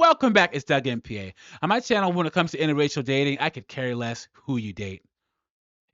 Welcome back. It's Doug MPA. On my channel, when it comes to interracial dating, I could care less who you date.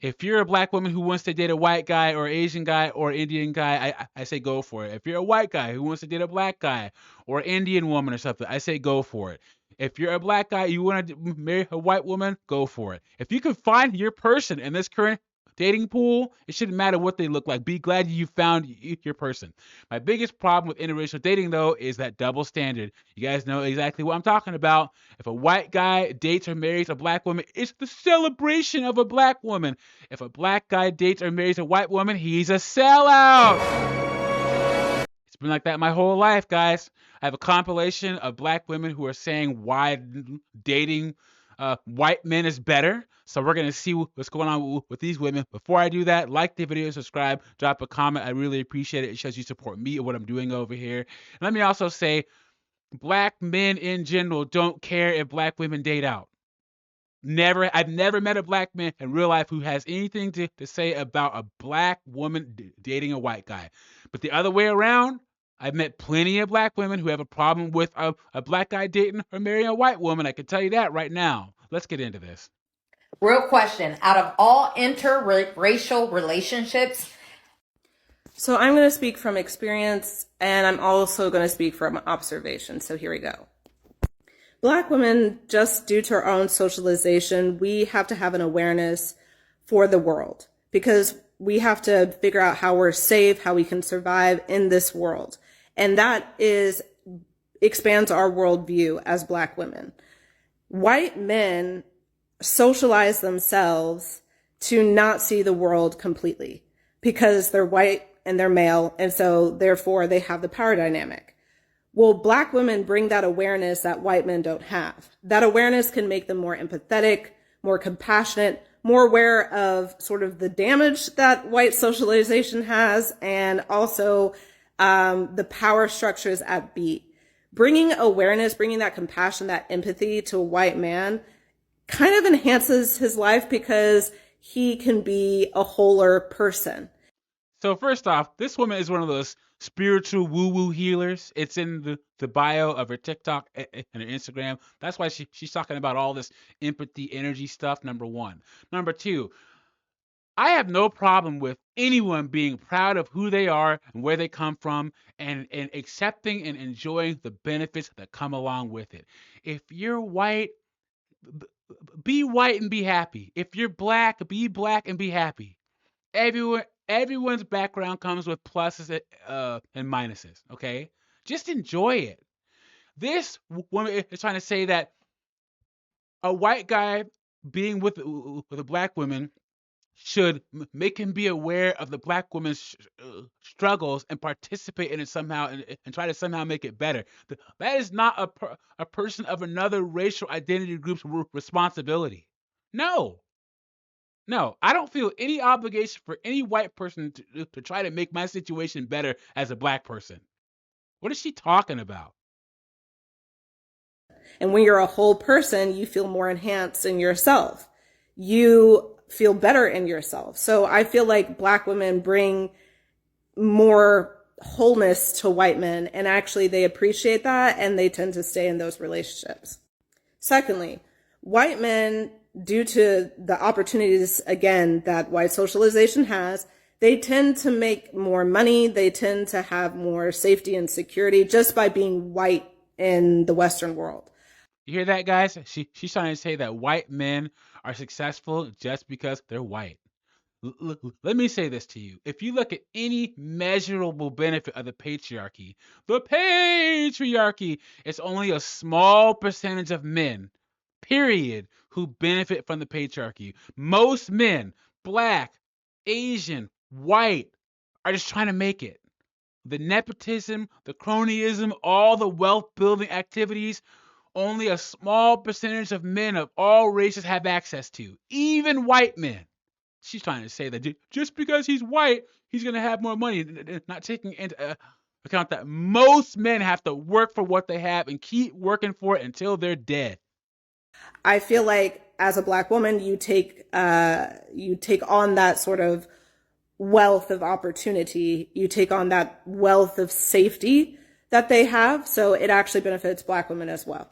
If you're a black woman who wants to date a white guy or Asian guy or Indian guy, I say go for it. If you're a white guy who wants to date a black guy or Indian woman or something, I say go for it. If you're a black guy, you want to marry a white woman, go for it. If you can find your person in this current dating pool, it shouldn't matter what they look like. Be glad you found your person. My biggest problem with interracial dating, though, is that double standard. You guys know exactly what I'm talking about. If a white guy dates or marries a black woman, it's the celebration of a black woman. If a black guy dates or marries a white woman, he's a sellout. It's been like that my whole life, guys. I have a compilation of black women who are saying why dating white men is better. So we're going to see what's going on with these women. Before I do that, like the video, subscribe, drop a comment. I really appreciate it. It shows you support me and what I'm doing over here. And let me also say, black men in general don't care if black women date out. I've never met a black man in real life who has anything to say about a black woman dating a white guy. But the other way around, I've met plenty of black women who have a problem with a black guy dating or marrying a white woman. I can tell you that right now. Let's get into this. Real question. Out of all interracial relationships. So I'm going to speak from experience, and I'm also going to speak from observation. So here we go. Black women, just due to our own socialization, we have to have an awareness for the world because we have to figure out how we're safe, how we can survive in this world. And that expands our worldview as Black women. White men socialize themselves to not see the world completely because they're white and they're male, and so therefore they have the power dynamic. Well, Black women bring that awareness that white men don't have. That awareness can make them more empathetic, more compassionate, more aware of sort of the damage that white socialization has, and also the power structures at B. Bringing awareness, bringing that compassion, that empathy to a white man kind of enhances his life because he can be a wholer person. So first off, this woman is one of those spiritual woo-woo healers. It's in the bio of her TikTok and her Instagram. That's why she's talking about all this empathy, energy stuff, number one. Number two, I have no problem with anyone being proud of who they are and where they come from and accepting and enjoying the benefits that come along with it. If you're white, be white and be happy. If you're black, be black and be happy. Everyone's background comes with pluses and minuses, okay? Just enjoy it. This woman is trying to say that a white guy being with a black woman should make him be aware of the black woman's struggles and participate in it somehow and try to somehow make it better. That is not a person of another racial identity group's responsibility. No. No, I don't feel any obligation for any white person to try to make my situation better as a black person. What is she talking about? And when you're a whole person, you feel more enhanced in yourself. You feel better in yourself. So I feel like Black women bring more wholeness to white men, and actually they appreciate that and they tend to stay in those relationships. Secondly, white men, due to the opportunities, again, that white socialization has, they tend to make more money. They tend to have more safety and security just by being white in the Western world. You hear that, guys? She's trying to say that white men are successful just because they're white. Let me say this to you. If you look at any measurable benefit of the patriarchy, it's only a small percentage of men, period, who benefit from the patriarchy. Most men, black, Asian, white, are just trying to make it. The nepotism, the cronyism, all the wealth building activities, only a small percentage of men of all races have access to, even white men. She's trying to say that just because he's white, he's going to have more money, not taking into account that most men have to work for what they have and keep working for it until they're dead. I feel like as a Black woman, you take on that sort of wealth of opportunity. You take on that wealth of safety that they have. So it actually benefits Black women as well.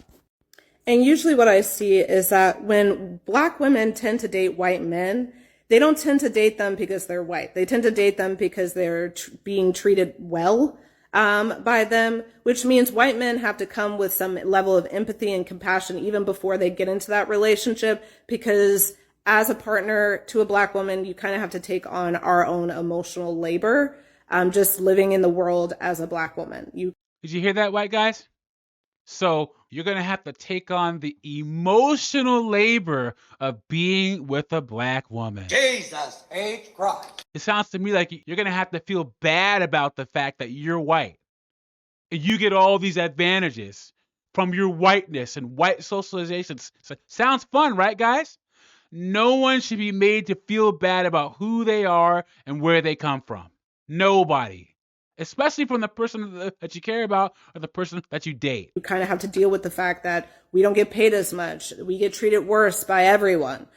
And usually what I see is that when Black women tend to date white men, they don't tend to date them because they're white. They tend to date them because they're being treated well by them, which means white men have to come with some level of empathy and compassion even before they get into that relationship, because as a partner to a Black woman, you kind of have to take on our own emotional labor, just living in the world as a Black woman. Did you hear that, white guys? So you're going to have to take on the emotional labor of being with a Black woman. Jesus H. Christ. It sounds to me like you're going to have to feel bad about the fact that you're white. And you get all these advantages from your whiteness and white socializations. So, sounds fun, right, guys? No one should be made to feel bad about who they are and where they come from. Nobody. Especially from the person that you care about or the person that you date. You kind of have to deal with the fact that we don't get paid as much. We get treated worse by everyone,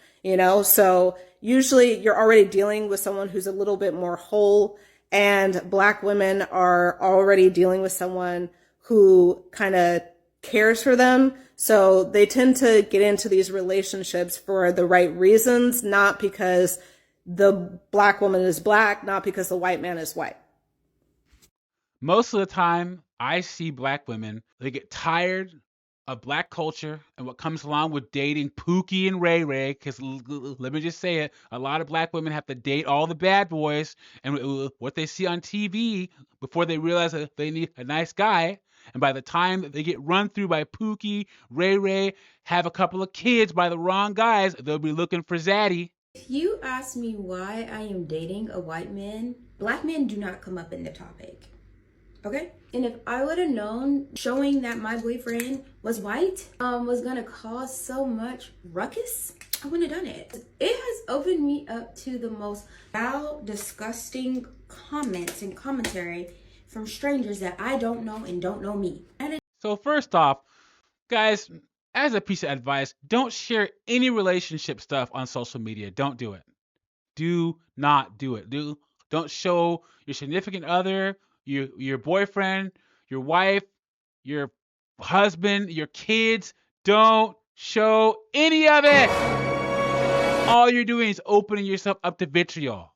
So usually you're already dealing with someone who's a little bit more whole, and Black women are already dealing with someone who kind of cares for them. So they tend to get into these relationships for the right reasons, not because the Black woman is Black, not because the white man is white. Most of the time, I see Black women, they get tired of Black culture and what comes along with dating Pookie and Ray Ray, because let me just say it, a lot of Black women have to date all the bad boys and what they see on TV before they realize that they need a nice guy. And by the time that they get run through by Pookie, Ray Ray, have a couple of kids by the wrong guys, they'll be looking for Zaddy. If you ask me why I am dating a white man, Black men do not come up in the topic. Okay? And if I would have known showing that my boyfriend was white was gonna cause so much ruckus, I wouldn't have done it. It has opened me up to the most foul, disgusting comments and commentary from strangers that I don't know and don't know me. So first off, guys, as a piece of advice, don't share any relationship stuff on social media. Don't do it. Do not do it. Don't show your significant other, your boyfriend, your wife, your husband, your kids. Don't show any of it. All you're doing is opening yourself up to vitriol.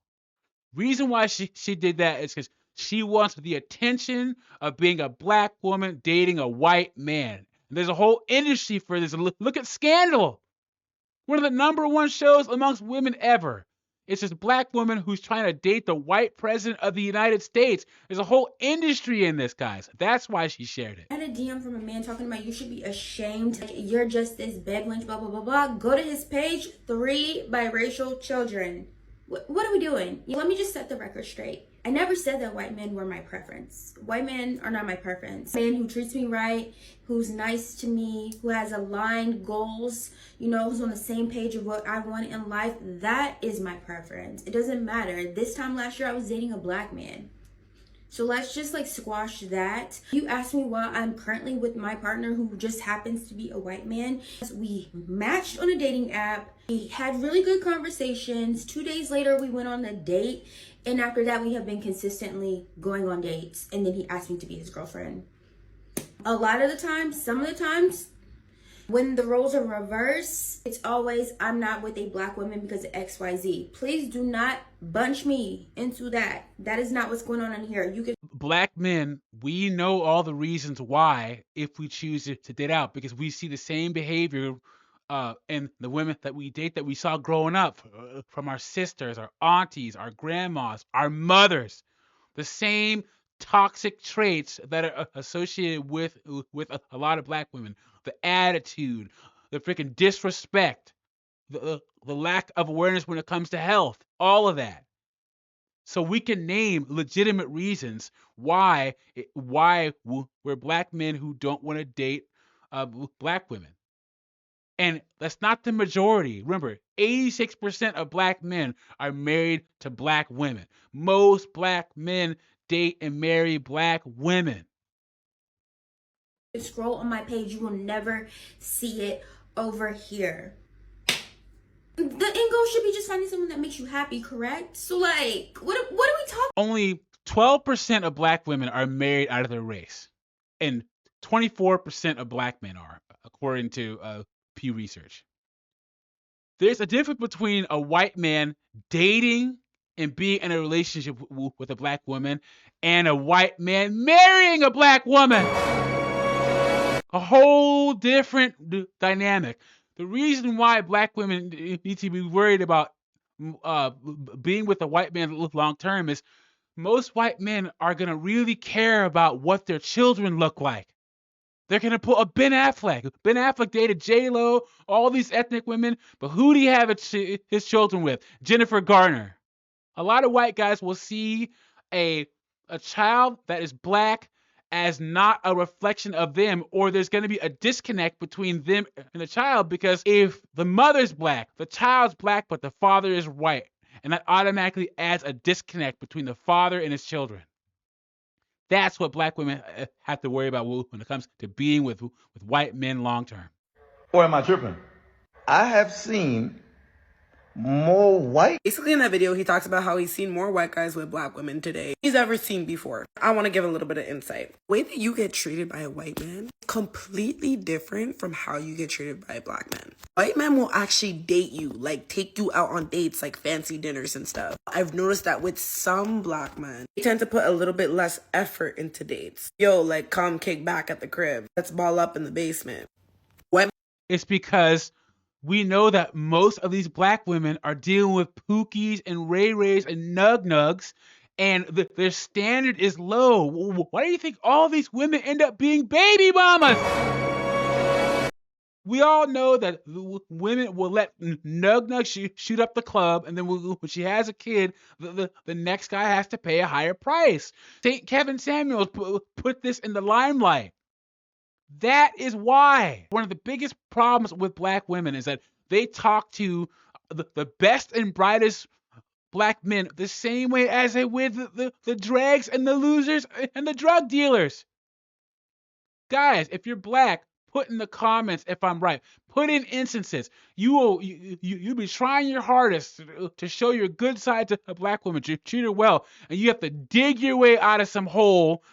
Reason why she did that is because she wants the attention of being a Black woman dating a white man. And there's a whole industry for this. Look at Scandal. One of the #1 shows amongst women ever. It's this Black woman who's trying to date the white president of the United States. There's a whole industry in this, guys. That's why she shared it. I had a DM from a man talking about you should be ashamed. You're just this bed wench, blah, blah, blah, blah. Go to his page, 3 biracial children. What are we doing? Let me just set the record straight. I never said that white men were my preference. White men are not my preference. A man who treats me right, who's nice to me, who has aligned goals, who's on the same page of what I want in life, that is my preference. It doesn't matter. This time last year, I was dating a Black man. So let's just squash that. You asked me why I'm currently with my partner who just happens to be a white man. We matched on a dating app. We had really good conversations. 2 days later, we went on a date. And after that, we have been consistently going on dates. And then he asked me to be his girlfriend. A lot of the times, some of the times, when the roles are reversed, it's always, I'm not with a Black woman because of XYZ. Please do not bunch me into that. That is not what's going on in here. Black men, we know all the reasons why if we choose to date out, because we see the same behavior in the women that we date that we saw growing up from our sisters, our aunties, our grandmas, our mothers. The same toxic traits that are associated with a lot of Black women. The attitude, the freaking disrespect, the lack of awareness when it comes to health, all of that. So we can name legitimate reasons why we're Black men who don't want to date Black women. And that's not the majority. Remember, 86% of Black men are married to Black women. Most Black men date and marry Black women. Scroll on my page, you will never see it over here. The end goal should be just finding someone that makes you happy, correct? So what are we talking? Only 12% of Black women are married out of their race. and 24% of black men are, according to Pew Research. There's a difference between a white man dating and being in a relationship with a black woman and a white man marrying a black woman. A whole different dynamic. The reason why black women need to be worried about being with a white man long term is most white men are going to really care about what their children look like. They're going to put a Ben Affleck. Ben Affleck dated J-Lo, all these ethnic women, but who do he have his children with? Jennifer Garner. A lot of white guys will see a child that is black as not a reflection of them, or there's going to be a disconnect between them and the child, because if the mother's black, the child's black, but the father is white, and that automatically adds a disconnect between the father and his children. That's what black women have to worry about when it comes to being with white men long term. Or am I tripping? I have seen more white. Basically in that video, he talks about how he's seen more white guys with black women today he's ever seen before. I want to give a little bit of insight. The way that you get treated by a white man is completely different from how you get treated by a black man. White men will actually date you, like take you out on dates, like fancy dinners and stuff. I've noticed that with some black men, they tend to put a little bit less effort into dates. Yo, like come kick back at the crib. Let's ball up in the basement. It's because we know that most of these black women are dealing with Pookies and Ray Rays and Nug Nugs, and their standard is low. Why do you think all these women end up being baby mamas? We all know that women will let Nug Nug shoot up the club, and then when she has a kid, the next guy has to pay a higher price. St. Kevin Samuels put this in the limelight. That is why one of the biggest problems with black women is that they talk to the best and brightest black men the same way as they would the dregs and the losers and the drug dealers. Guys, if you're black, put in the comments if I'm right. Put in instances. You'll be trying your hardest to show your good side to a black woman, to treat her well, and you have to dig your way out of some hole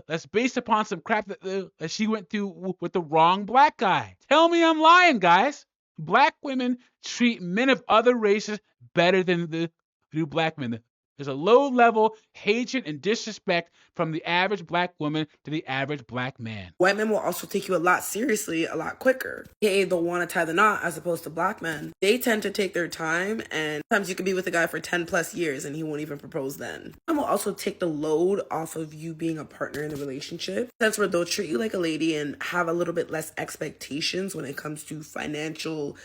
that's based upon some crap that she went through with the wrong black guy. Tell me I'm lying, guys. Black women treat men of other races better than do black men. There's a low-level hatred and disrespect from the average black woman to the average black man. White men will also take you a lot seriously, a lot quicker. They'll want to tie the knot as opposed to black men. They tend to take their time, and sometimes you could be with a guy for 10 plus years and he won't even propose then. And will also take the load off of you being a partner in the relationship. That's where they'll treat you like a lady and have a little bit less expectations when it comes to financial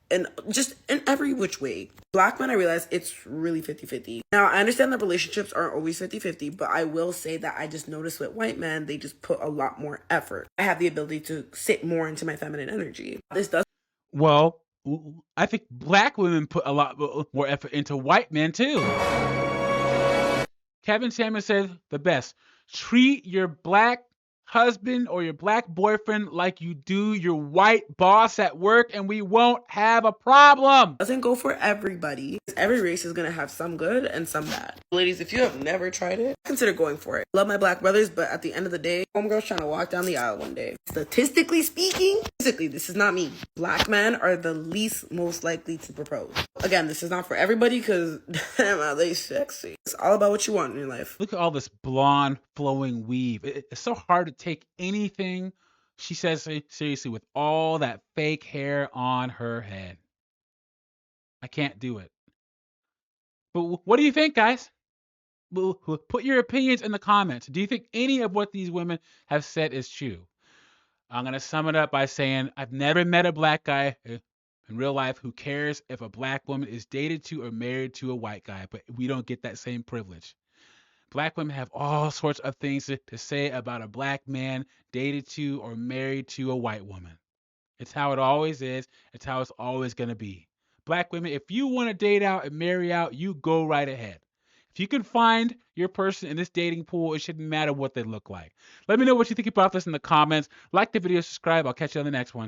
and just in every which way. Black men, I realize it's really 50-50. Now, I understand that relationships aren't always 50-50, but I will say that I just noticed with white men, they just put a lot more effort. I have the ability to sit more into my feminine energy. This does. Well, I think black women put a lot more effort into white men too. Kevin Samuels said the best. Treat your black husband or your black boyfriend like you do your white boss at work, and we won't have a problem. Doesn't go for everybody. Every race is going to have some good and some bad. Ladies, if you have never tried it, consider going for it. Love my black brothers, but at the end of the day, homegirl's trying to walk down the aisle one day. Statistically speaking, physically, this is not me. Black men are the least most likely to propose. Again, this is not for everybody because damn, are they sexy. It's all about what you want in your life. Look at all this blonde flowing weave. It's so hard to take anything she says seriously with all that fake hair on her head. I can't do it. But what do you think, guys? Put your opinions in the comments. Do you think any of what these women have said is true? I'm going to sum it up by saying I've never met a black guy in real life who cares if a black woman is dated to or married to a white guy, but we don't get that same privilege. Black women have all sorts of things to say about a black man dated to or married to a white woman. It's how it always is. It's how it's always going to be. Black women, if you want to date out and marry out, you go right ahead. If you can find your person in this dating pool, it shouldn't matter what they look like. Let me know what you think about this in the comments. Like the video, subscribe. I'll catch you on the next one.